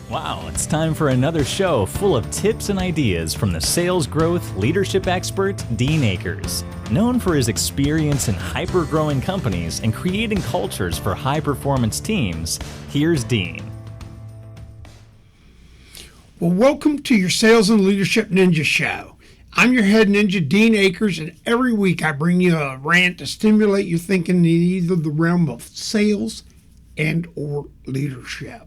Wow, it's time for another show full of tips and ideas from the sales growth leadership expert, Dean Akers. Known for his experience in hyper-growing companies and creating cultures for high-performance teams, here's Dean. Well, welcome to your Sales and Leadership Ninja Show. I'm your head ninja, Dean Akers, and every week I bring you a rant to stimulate your thinking in either the realm of sales and or leadership.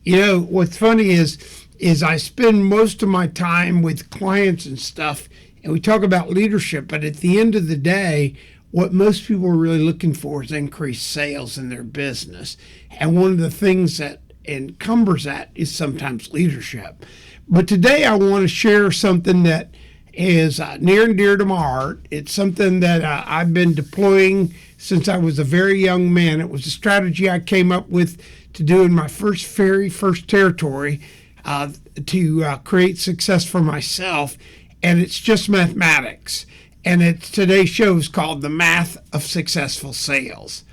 You know, what's funny is I spend most of my time with clients and stuff, and we talk about leadership, but at the end of the day, what most people are really looking for is increased sales in their business. And one of the things that encumbers that is sometimes leadership. But today I want to share something that is near and dear to my heart. It's something that I've been deploying since I was a very young man. It was a strategy I came up with to do in my very first territory to create success for myself. And it's just mathematics. And today's show is called The Math of Successful Sales.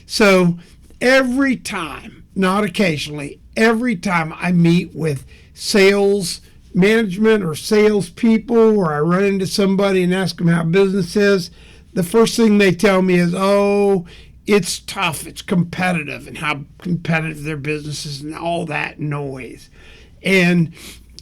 So every time, not occasionally, every time I meet with sales management or salespeople, or I run into somebody and ask them how business is, the first thing they tell me is, oh, it's tough, it's competitive, and how competitive their business is and all that noise. And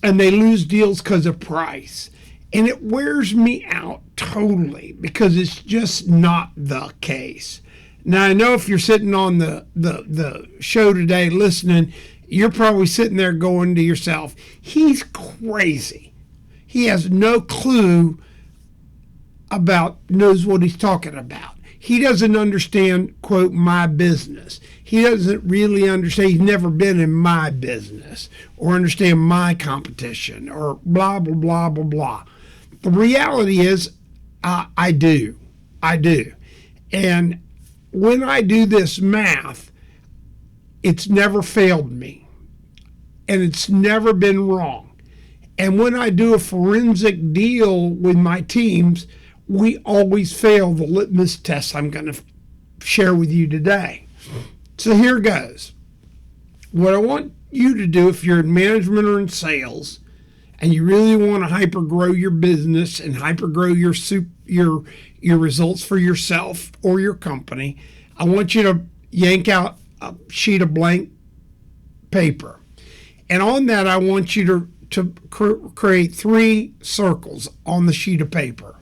they lose deals because of price. And it wears me out totally because it's just not the case. Now, I know if you're sitting on the show today listening, you're probably sitting there going to yourself, he's crazy. He has no clue knows what he's talking about. He doesn't understand, quote, my business. He doesn't really understand. He's never been in my business or understand my competition or blah, blah, blah, blah, blah. The reality is I do. And when I do this math, it's never failed me. And it's never been wrong. And when I do a forensic deal with my teams, we always fail the litmus test I'm going to share with you today. So here goes. What I want you to do if you're in management or in sales and you really want to hyper grow your business and hyper grow your results for yourself or your company, I want you to yank out a sheet of blank paper. And on that, I want you to create 3 circles on the sheet of paper.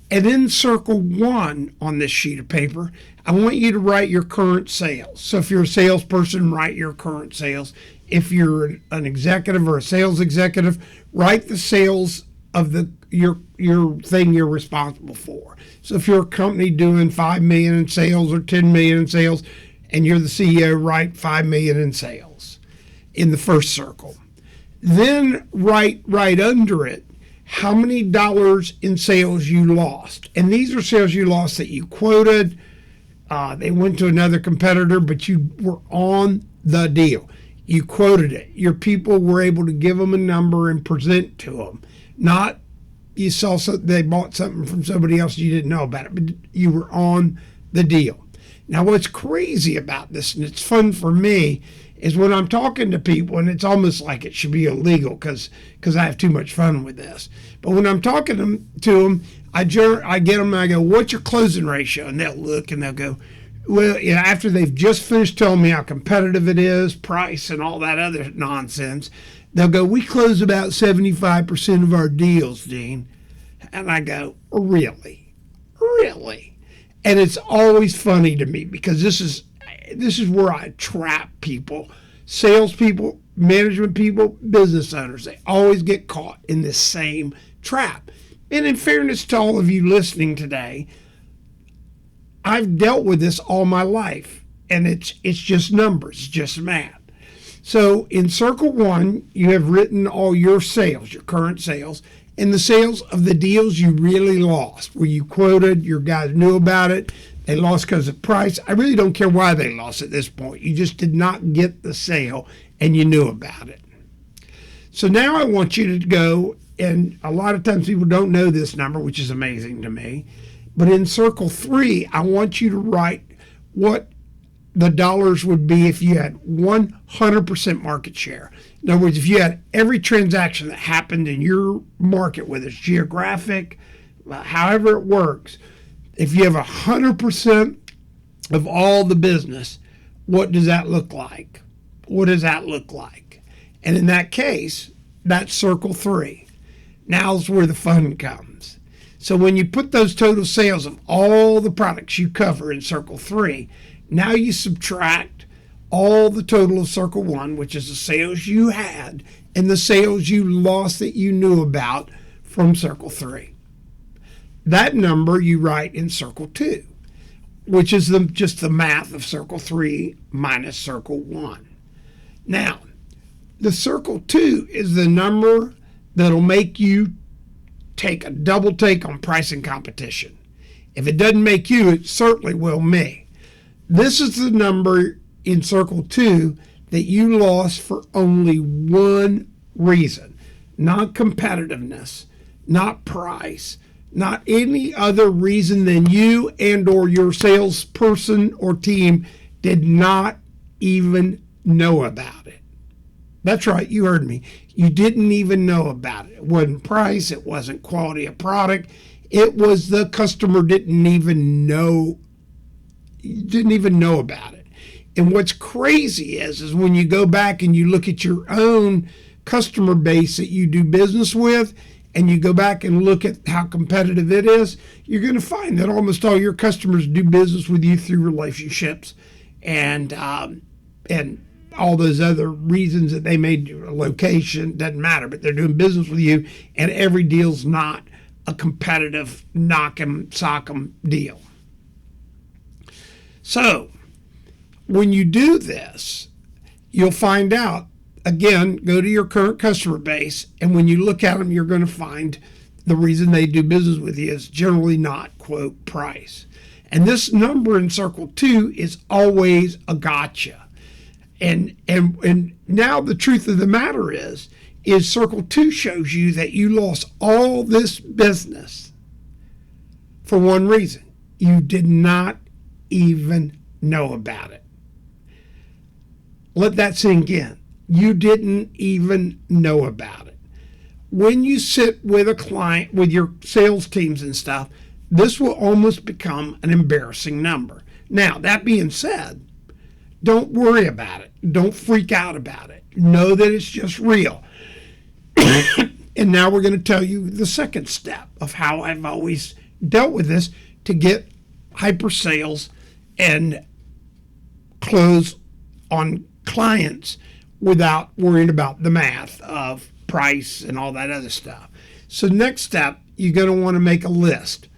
And in circle 1 on this sheet of paper, I want you to write your current sales. So if you're a salesperson, write your current sales. If you're an executive or a sales executive, write the sales of your thing you're responsible for. So if you're a company doing $5 million in sales or $10 million in sales, and you're the CEO, write $5 million in sales in the first circle. Then write right under it how many dollars in sales you lost. And these are sales you lost that you quoted. They went to another competitor, but you were on the deal. You quoted it. Your people were able to give them a number and present to them. Not you saw they bought something from somebody else you didn't know about it, but you were on the deal. Now, what's crazy about this, and it's fun for me, is when I'm talking to people, and it's almost like it should be illegal because I have too much fun with this. But when I'm talking to them, I get them and I go, what's your closing ratio? And they'll look and they'll go, well, you know, after they've just finished telling me how competitive it is, price and all that other nonsense, they'll go, we close about 75% of our deals, Dean. And I go, really? Really? And it's always funny to me because this is where I trap people, salespeople, management people, business owners. They always get caught in this same trap. And in fairness to all of you listening today, I've dealt with this all my life, and it's just numbers, it's just math. So in circle 1, you have written all your sales, your current sales, and the sales of the deals you really lost, where you quoted, your guys knew about it, they lost because of price. I really don't care why they lost at this point. You just did not get the sale, and you knew about it. So now I want you to go, and a lot of times people don't know this number, which is amazing to me, but in circle 3, I want you to write what the dollars would be if you had 100% market share. In other words, if you had every transaction that happened in your market, whether it's geographic, however it works, if you have 100% of all the business, what does that look like? What does that look like? And in that case, that's circle 3. Now's where the fun comes. So when you put those total sales of all the products you cover in circle 3, now you subtract all the total of circle 1, which is the sales you had and the sales you lost that you knew about from circle 3. That number you write in circle 2, which is just the math of circle 3 minus circle 1. Now, the circle 2 is the number that'll make you take a double take on pricing competition. If it doesn't make you, it certainly will me. This is the number in circle 2 that you lost for only one reason. Not competitiveness, not price, not any other reason than you and or your salesperson or team did not even know about it. That's right, you heard me. You didn't even know about it. It wasn't price, it wasn't quality of product. It was the customer didn't even know about it. And what's crazy is when you go back and you look at your own customer base that you do business with, and you go back and look at how competitive it is, you're going to find that almost all your customers do business with you through relationships and all those other reasons that they made your location, doesn't matter, but they're doing business with you, and every deal's not a competitive knock 'em, sock 'em deal. So when you do this, you'll find out, again, go to your current customer base, and when you look at them, you're going to find the reason they do business with you is generally not, quote, price. And this number in circle 2 is always a gotcha. And now the truth of the matter is circle 2 shows you that you lost all this business for one reason. You did not even know about it. Let that sink in. You didn't even know about it. When you sit with a client, with your sales teams and stuff, this will almost become an embarrassing number. Now, that being said, don't worry about it. Don't freak out about it. Know that it's just real. And now we're going to tell you the second step of how I've always dealt with this to get hyper sales and close on clients without worrying about the math of price and all that other stuff. So next step, you're going to want to make a list.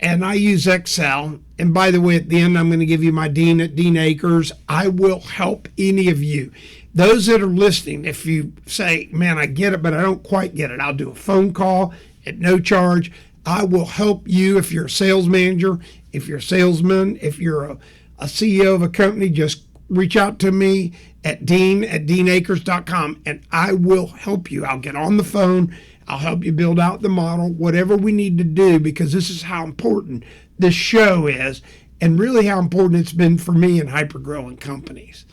And I use Excel. And by the way, at the end, I'm going to give you my Dean at Dean Acres. I will help any of you. Those that are listening, if you say, man, I get it, but I don't quite get it, I'll do a phone call at no charge. I will help you if you're a sales manager, if you're a salesman, if you're a CEO of a company, just reach out to me at dean@deanacres.com and I will help you. I'll get on the phone. I'll help you build out the model, whatever we need to do, because this is how important this show is and really how important it's been for me in hyper-growing companies.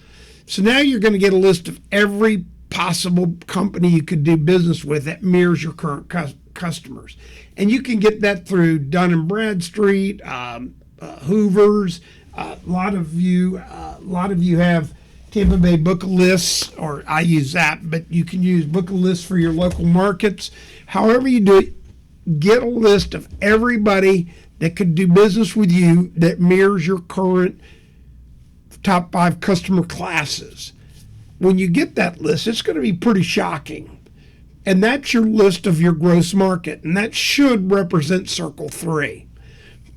So now you're going to get a list of every possible company you could do business with that mirrors your current customers. And you can get that through Dun & Bradstreet, Hoover's. A lot of you have Tampa Bay Book of Lists, or I use that, but you can use Book of Lists for your local markets. However you do it, get a list of everybody that could do business with you that mirrors your current top 5 customer classes. When you get that list, it's going to be pretty shocking. And that's your list of your gross market, and that should represent circle 3.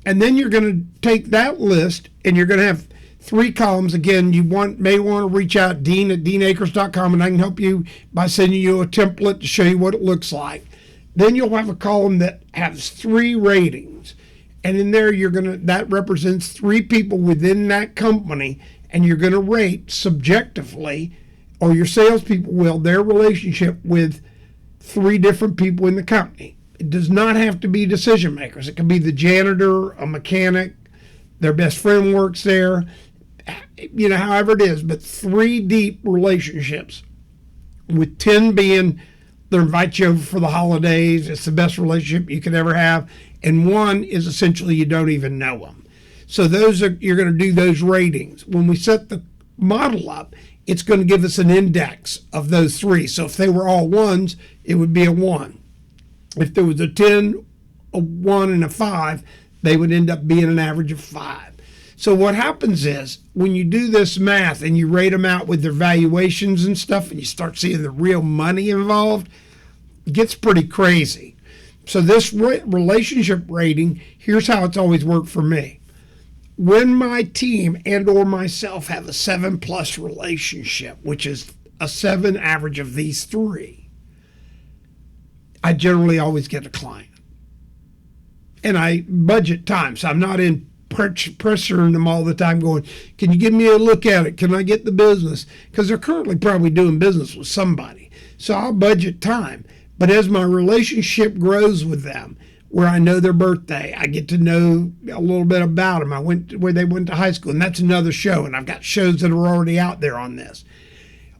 And then you're going to take that list and you're going to have 3 columns. Again, you may want to reach out, dean@deanacres.com, and I can help you by sending you a template to show you what it looks like. Then you'll have a column that has 3 ratings. And in there, that represents 3 people within that company, and you're going to rate subjectively, or your salespeople will, their relationship with 3 different people in the company. It does not have to be decision makers. It can be the janitor, a mechanic, their best friend works there. however it is, but 3 deep relationships, with 10 being they invite you over for the holidays. It's the best relationship you could ever have. And 1 is essentially you don't even know them. So you're going to do those ratings. When we set the model up, it's going to give us an index of those 3. So if they were all 1s, it would be a 1. If there was a 10, a 1, and a 5, they would end up being an average of 5. So what happens is when you do this math and you rate them out with their valuations and stuff, and you start seeing the real money involved, it gets pretty crazy. So this relationship rating, here's how it's always worked for me. When my team and or myself have a 7+ relationship, which is a 7 average of these 3, I generally always get a client. And I budget time, so I'm not in pressuring them all the time going, can you give me a look at it? Can I get the business? Because they're currently probably doing business with somebody. So I'll budget time. But as my relationship grows with them, where I know their birthday, I get to know a little bit about them. I went where they went to high school, and that's another show. And I've got shows that are already out there on this.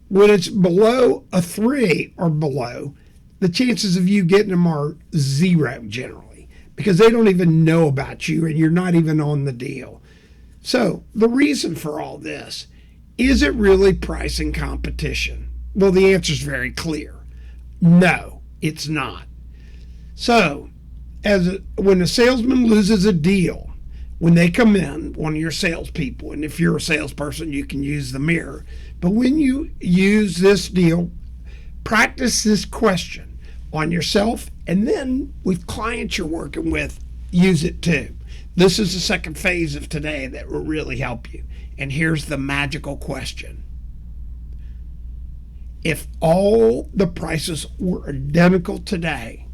When it's below a 3 or below, the chances of you getting them are 0 generally, because they don't even know about you and you're not even on the deal. So the reason for all this, is it really pricing competition? Well, the answer is very clear. No, it's not. So when a salesman loses a deal, when they come in, one of your salespeople, and if you're a salesperson, you can use the mirror. But when you use this deal, practice this question on yourself, and then with clients you're working with, use it too. This is the second phase of today that will really help you. And here's the magical question. If all the prices were identical today,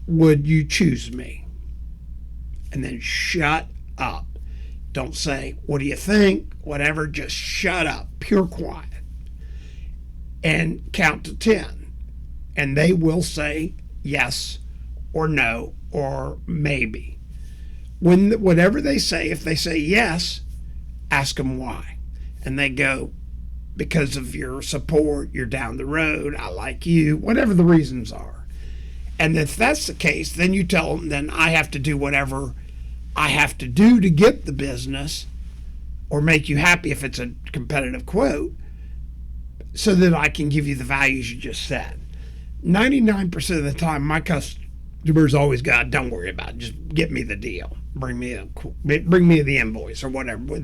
would you choose me? And then shut up. Don't say, what do you think? Whatever, just shut up. Pure quiet. And count to 10. And they will say yes or no or maybe. Whatever they say, if they say yes, ask them why. And they go, because of your support, you're down the road, I like you, whatever the reasons are. And if that's the case, then you tell them, then I have to do whatever I have to do to get the business or make you happy if it's a competitive quote, so that I can give you the values you just said. 99% of the time, my customers always go, don't worry about it. Just get me the deal. Bring me the invoice or whatever.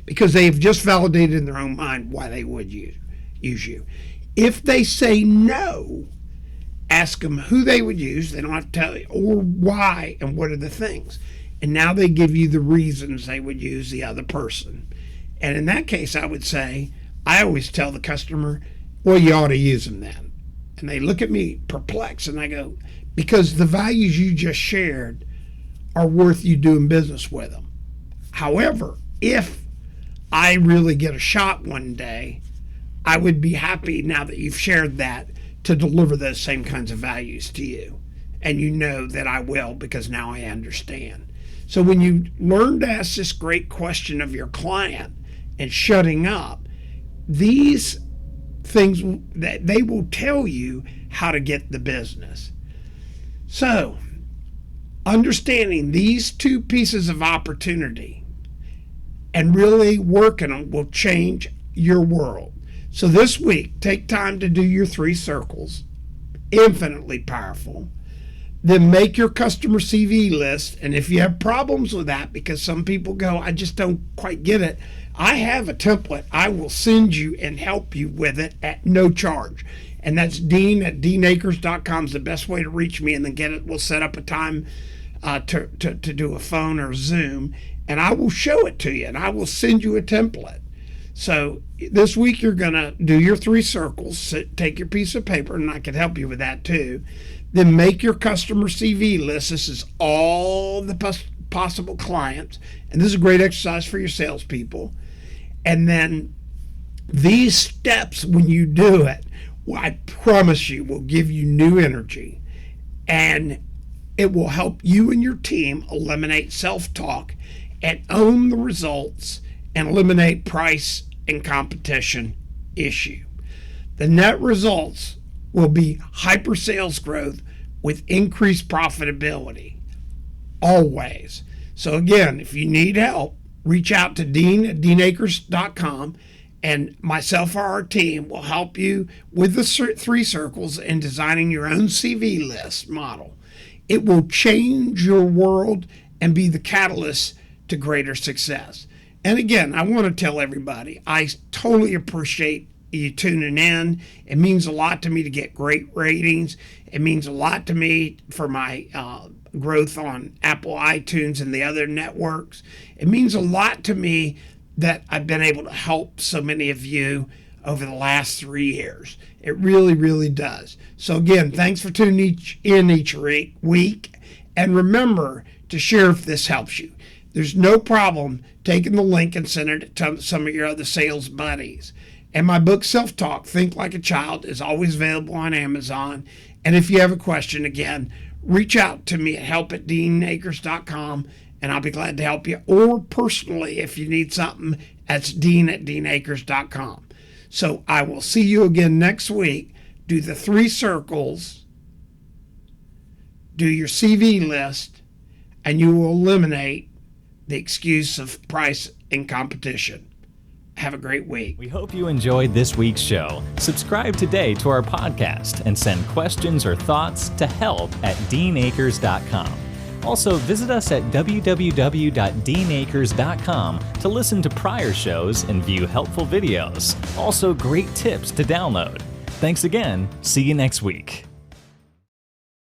Because they've just validated in their own mind why they would use you. If they say no, ask them who they would use. They don't have to tell you, or why and what are the things. And now they give you the reasons they would use the other person. And in that case, I would say, I always tell the customer, well, you ought to use them then. And they look at me perplexed, and I go, because the values you just shared are worth you doing business with them. However, if I really get a shot one day, I would be happy, now that you've shared that, to deliver those same kinds of values to you. And you know that I will, because now I understand. So when you learn to ask this great question of your client and shutting up, these things that they will tell you how to get the business. So understanding these 2 pieces of opportunity and really working them will change your world. So this week, take time to do your 3 circles, infinitely powerful. Then make your customer CV list. And if you have problems with that, because some people go, I just don't quite get it, I have a template I will send you and help you with it at no charge. And that's dean@deanakers.com is the best way to reach me, and then get it. We'll set up a time to do a phone or Zoom, and I will show it to you, and I will send you a template. So this week you're going to do your 3 circles, take your piece of paper, and I can help you with that too. Then make your customer CV list. This is all the possible clients, and this is a great exercise for your salespeople. And then these steps, when you do it, I promise you, will give you new energy, and it will help you and your team eliminate self-talk and own the results and eliminate price and competition issue. The net results will be hyper sales growth with increased profitability, always. So again, if you need help, reach out to Dean at deanakers.com, and myself or our team will help you with the 3 circles in designing your own CV list model. It will change your world and be the catalyst to greater success. And again, I want to tell everybody, I totally appreciate you tuning in. It means a lot to me to get great ratings. It means a lot to me for my growth on Apple iTunes and the other networks. It means a lot to me that I've been able to help so many of you over the last 3 years. It really, really does. So again, thanks for tuning in each week. And remember to share if this helps you. There's no problem taking the link and sending it to some of your other sales buddies. And my book, Self-Talk, Think Like a Child, is always available on Amazon. And if you have a question, again, reach out to me at help@deanakers.com, and I'll be glad to help you. Or personally, if you need something, that's dean@deanakers.com. So I will see you again next week. Do the 3 circles, do your CV list, and you will eliminate the excuse of price and competition. Have a great week. We hope you enjoyed this week's show. Subscribe today to our podcast and send questions or thoughts to help@deanakers.com. Also, visit us at www.deanakers.com to listen to prior shows and view helpful videos. Also, great tips to download. Thanks again. See you next week.